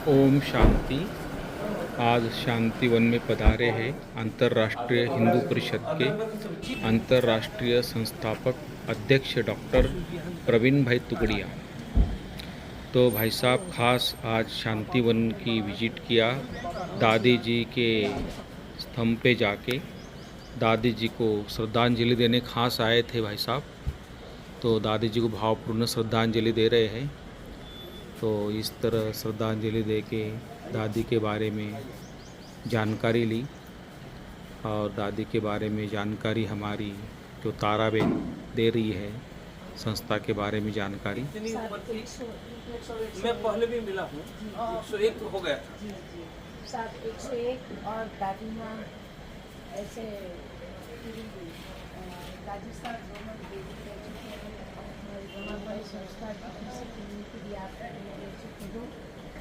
ओम शांति। आज शांतिवन में पधारे हैं अंतर्राष्ट्रीय हिंदू परिषद के अंतर्राष्ट्रीय संस्थापक अध्यक्ष डॉक्टर प्रवीण भाई तुगड़िया। तो भाई साहब खास आज शांतिवन की विजिट किया। दादी जी के स्तंभ पे जाके दादी जी को श्रद्धांजलि देने खास आए थे भाई साहब। तो दादी जी को भावपूर्ण श्रद्धांजलि दे रहे हैं। तो इस तरह श्रद्धांजलि दे के दादी के बारे में जानकारी ली और दादी के बारे में जानकारी हमारी जो ताराबेन दे रही है संस्था के बारे में जानकारी। मैं पहले भी मिला हूँ, 101 हो गया था। 101 और दादी माँ ऐसे राजस्थान दोनों देवी रह चुके हैं। हमारी संस्था की भी आप रह चुके हो।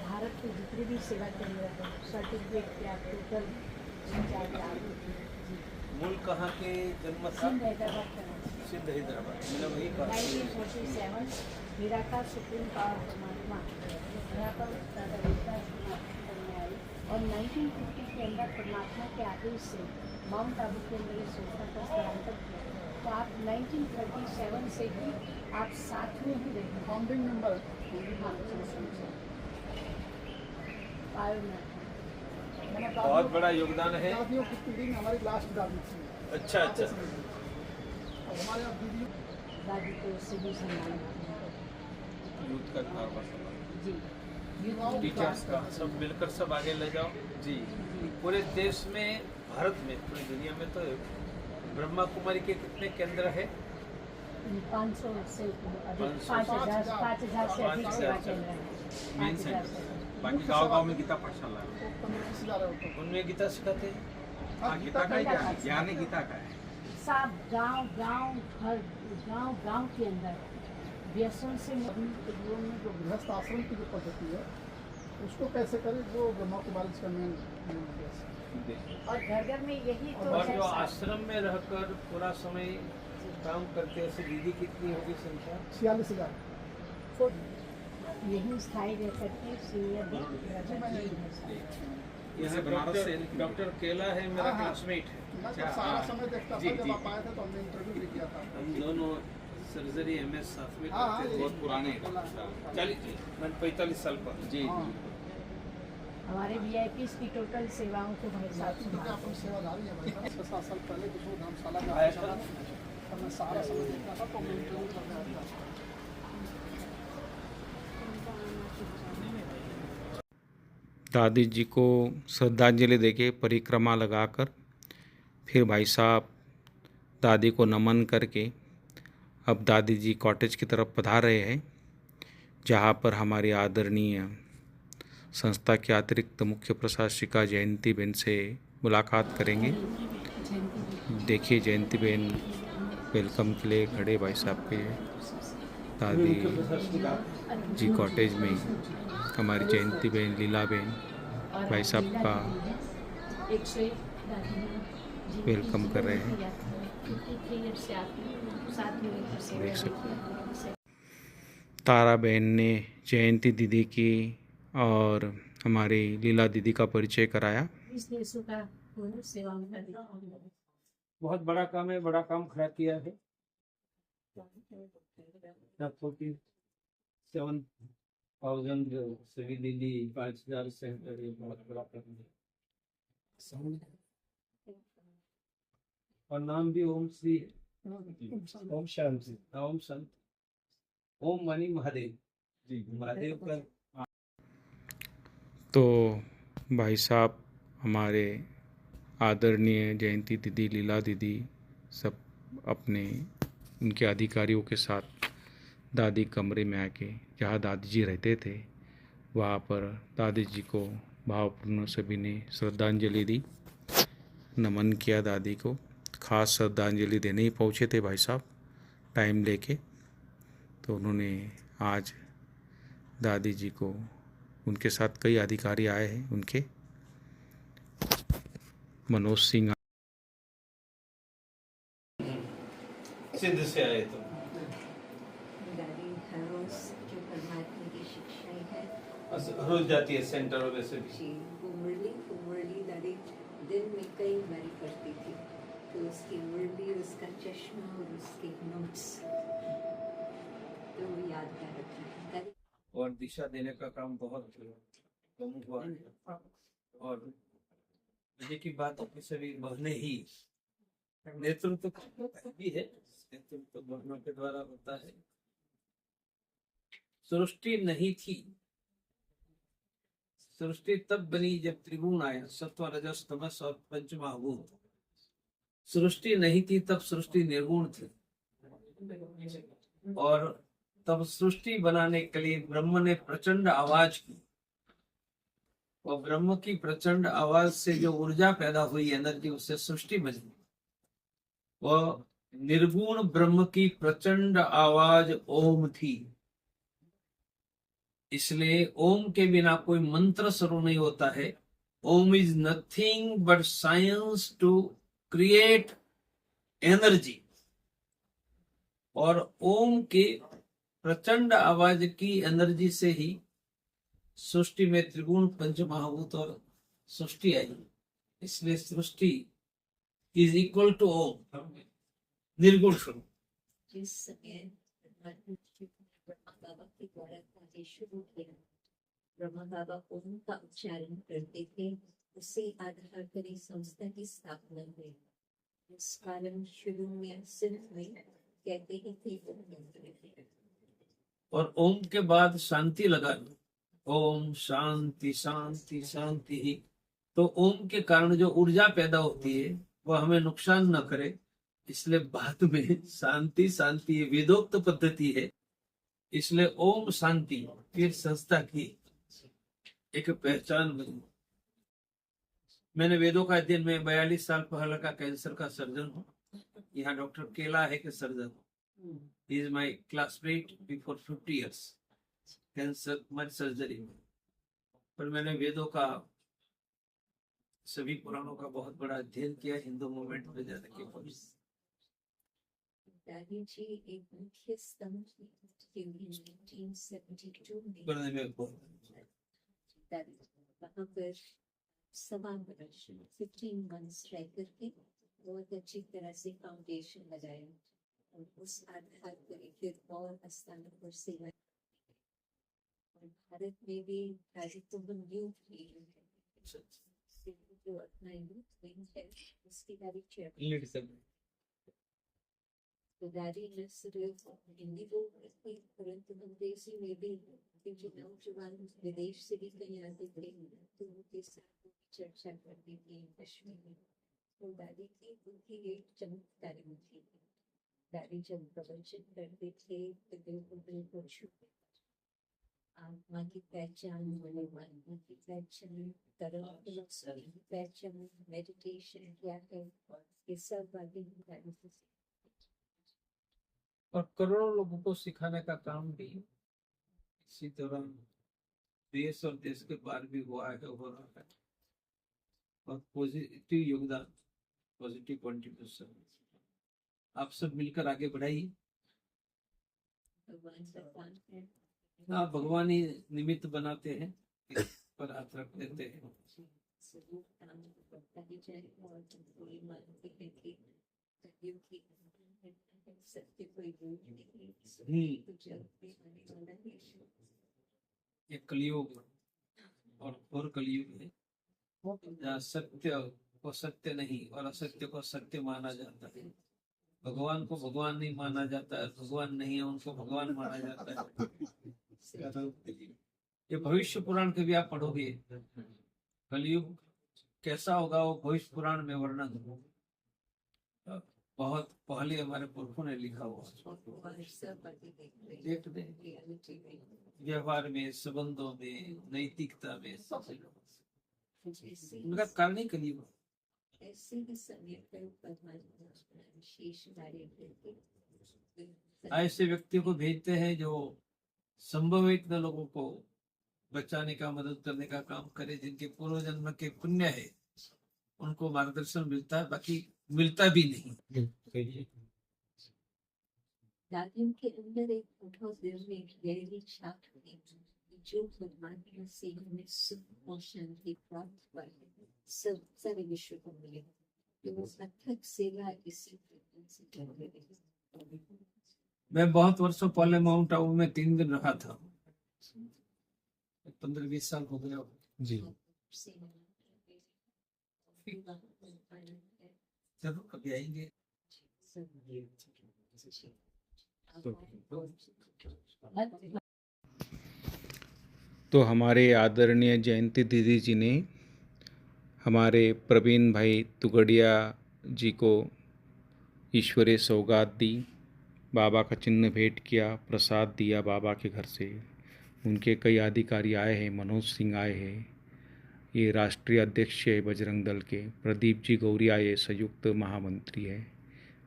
भारत के जितने भी सेवा केंद्र हैं सर्टिफिकेट के आप टोटल मूल कहाँ के जन्म स्थान? सिद्ध हैदराबाद। मैंने वही कहा 1947 निराकार सुप्रीम पावर परमात्मा यहाँ पर करने आई और 1950 के अंदर परमात्मा के आदेश से माउंट आबू के अंदर इस संस्था का स्थानांतरण किया। तो आप 1937 से ही आप साथ में ही रहे फाउंडिंग मेंबर। बहुत बड़ा योगदान है। दादियों की पीढ़ी में हमारी लास्ट दादी थी। अच्छा अच्छा। हमारे यहाँ दीदी दादी को सभी सम्मान यूथ का कारभार जी टीचर्स का सब मिलकर सब आगे ले जाओ जी। पूरे देश में, भारत में, पूरी दुनिया में तो ब्रह्मा कुमारी के कितने केंद्र है? 500 से 5,000 से अधिक सेवा केंद्र मेन हैं। सेंटर। बाकी गांव-गांव में गीता पाठशाला है। कमेटी से जा रहे होते हैं। उनमें गीता सिखाते हैं। हाँ, गीता का ज्ञान है, गीता का है। सब गांव हर गांव के अंदर व्यसन से के जीवन में जो गृहस्थ आश्रम की जो पद्धति है उसको कैसे करें, जो ब्रह्मा कुमारी का मेन उद्देश्य। और घर में यही तो और है जो सब। आश्रम में रहकर पूरा समय काम करते ऐसे दीदी कितनी होगी संख्या? 46,000। यही स्थायी रह करके सीनियर यहाँ डॉक्टर केला है मेरा क्लासमेट है। मैं तो सारा समय देखता था, जब आप आए थे तो हमने इंटरव्यू भी किया था। हम दोनों सर्जरी MS साथ में हाँ, करते थे। ये बहुत पुराने 45 साल पर जी। हमारे VIPs की टोटल सेवाओं को भाई साहब क्योंकि आप सेवादारी है भाई। 6-7 साल पहले विष्णु धर्मशाला में आया आया था। था, मैं सारा समय देखता था तो मैं इंटरव्यू करने आता था। दादी जी को श्रद्धांजलि देके परिक्रमा लगाकर फिर भाई साहब दादी को नमन करके अब दादी जी कॉटेज की तरफ पधार रहे हैं, जहाँ पर हमारी आदरणीय संस्था के अतिरिक्त मुख्य प्रशासिका जयंती बेन से मुलाकात करेंगे। देखिए जयंती बेन वेलकम के लिए खड़े भाई साहब के दादी जी कॉटेज में हमारी जयंती बेन, लीला बेन भाई साहब का वेलकम कर रहे हैं। देख सकते हैं तारा बहन ने जयंती दीदी की और हमारी लीला दीदी का परिचय कराया। सेवा में बहुत बड़ा काम है, बड़ा काम खड़ा किया है। 7,000 सभी दीदी 5,000 सेंटर, ये बहुत बड़ा काम है। और नाम भी ओम श्री, ओम शांति, ओम संत, ओम मणि महादेव जी। महादेव का तो भाई साहब हमारे आदरणीय जयंती दीदी, लीला दीदी सब अपने उनके अधिकारियों के साथ दादी कमरे में आके जहाँ दादी जी रहते थे वहाँ पर दादी जी को भावपूर्ण सभी ने श्रद्धांजलि दी, नमन किया दादी को। खास श्रद्धांजलि देने ही पहुँचे थे भाई साहब टाइम लेके। तो उन्होंने आज दादी जी को, उनके साथ कई अधिकारी आए हैं, उनके मनोज सिंह सिद्ध से आए तो दादी हर रोज जो परमात्मा की शिक्षाएं है रोज जाती है सेंटरों में से भी। जी वो मुरली दादी दिन में कई बारी पढ़ती थी, तो उसकी मुरली, उसका चश्मा और उसके नोट्स तो वो याद कर रखा है दादी। और दिशा देने का काम बहुत कम हुआ है। और मजे की बात अपनी सभी बहने ही नेतृत्व भी है, नेतृत्व बहनों के द्वारा होता है। सृष्टि नहीं थी, सृष्टि तब बनी जब त्रिगुण आया, सत्व रजस तमस और पंचमहाभूत। सृष्टि नहीं थी तब सृष्टि निर्गुण थी, और तब सृष्टि बनाने के लिए ब्रह्म ने प्रचंड आवाज की, और ब्रह्म की प्रचंड आवाज से जो ऊर्जा पैदा हुई, एनर्जी, उससे सृष्टि बनी। वह निर्गुण ब्रह्म की प्रचंड आवाज ओम थी। इसलिए ओम के बिना कोई मंत्र शुरू नहीं होता है। Om is nothing but science to create energy. और ओम के प्रचंड आवाज की एनर्जी से ही सृष्टि में त्रिगुण पंचमहाभूत और सृष्टि आई। इसलिए सृष्टि इज इक्वल टू ओम, निर्गुण स्वरूप। जिस समय ब्रह्मा बाबा के द्वारा कार्य शुरू किया, ब्रह्मा बाबा ओम का उच्चारण करते थे, उसे आधार कर इस संस्था की स्थापना हुई। इस कारण शुरू में सिर्फ में कहते ही थे ओम मंत्र है। और ओम के बाद शांति लगा, ओम शांति शांति शांति ही। तो ओम के कारण जो ऊर्जा पैदा होती है वह हमें नुकसान न करे, इसलिए बाद में शांति शांति ये वेदोक्त पद्धति है। इसलिए ओम शांति फिर संस्था की एक पहचान बनी। मैंने वेदों का अध्ययन में 42 साल पहले का कैंसर का सर्जन हूँ। यहाँ डॉक्टर केला है के surgeon, he is my classmate before 50 years cancer मत सर्जरी में। पर मैंने वेदों का, सभी पुराणों का बहुत बड़ा अध्ययन किया हिंदू मूवमेंट में जाने के बाद। दादी जी एक मुख्य स्तंभ थे 1972 में। पढ़ने में बहुत दादी वहाँ पर सवा वर्ष 15 months रह करके बहुत अच्छी तरह से फाउंडेशन लगाया, और उस आधार पर फिर और स्थानों पर सेवा। और भारत में भी दादी को यूथ जो अपना यूथ विंग है उसकी दादी चेयर। तो दादी न सिर्फ हिंदी बोलती परंतु अंग्रेजी में भी, क्योंकि नौजवान विदेश से भी कहीं आते थे तो उनके साथ चर्चा करती थी कश्मीर में। तो दादी की उनकी एक चमत्कारी थी। दादी जब प्रवचन करते थे तो बिल्कुल छुपे आत्मा की पहचान, मनोमात्मा की पहचान, कर्म फिलॉसफी की पहचान, मेडिटेशन क्या है, ये सब बातें दादी से। और करोड़ों लोगों को सिखाने का काम भी इसी दौरान देश और देश के बाहर भी हुआ है, हो रहा है। और पॉजिटिव योगदान, पॉजिटिव कंट्रीब्यूशन आप सब मिलकर आगे बढ़ाइए। भगवान का काम है। हाँ, भगवान ही निमित्त बनाते हैं, पर हाथ रख देते हैं। जरूर काम करता ही जाए, और कोई मानते हैं कि सत्य की सत्य कोई दूर नहीं, तो जल्द में आने वाला है। ये कलयुग और कलयुग है जहाँ सत्य को सत्य नहीं और असत्य को सत्य माना जाता है। भगवान को भगवान नहीं माना जाता है, भगवान नहीं है उनको भगवान माना जाता है। ये भविष्य पुराण के भी आप पढ़ोगे, कलयुग कैसा होगा वो भविष्य पुराण में वर्णन बहुत पहले हमारे पुरखों ने लिखा हुआ। देख दे व्यवहार में, संबंधों में, नैतिकता में, उनका कारण ही कलयुग। ऐसे ही समय पर परमात्मा विशेष कार्य करते, ऐसे व्यक्तियों को भेजते हैं जो संभवित लोगों को बचाने का, मदद करने का काम करे, जिनके पूर्व जन्म के पुण्य है उनको मार्गदर्शन मिलता है, बाकी मिलता भी नहीं। दादियों के अंदर एक बहुत दिल में गहरी छाप थी, जो परमात्मा से हमें सुख और शांति प्राप्त हुआ है सब सारे विश्व को मिले तो वो अथक सेवा इसी प्रकार से कर रहे हैं। मैं बहुत वर्षों पहले माउंट आबू में 3 दिन रहा था, 15-20 साल हो गया होगा। जी। जरूर कभी आएंगे। तो हमारे आदरणीय जयंती दीदी जी ने हमारे प्रवीण भाई तुगड़िया जी को ईश्वरीय सौगात दी, बाबा का चिन्ह भेंट किया, प्रसाद दिया बाबा के घर से। उनके कई अधिकारी आए हैं, मनोज सिंह आए हैं, ये राष्ट्रीय अध्यक्ष है बजरंग दल के, प्रदीप जी गौरिया ये संयुक्त महामंत्री है,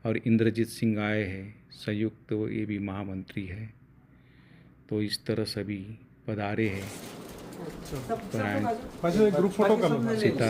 और इंद्रजीत सिंह आए हैं संयुक्त, ये भी महामंत्री है। तो इस तरह सभी पधारे हैं। ग्रुप फोटो कर लो। सीता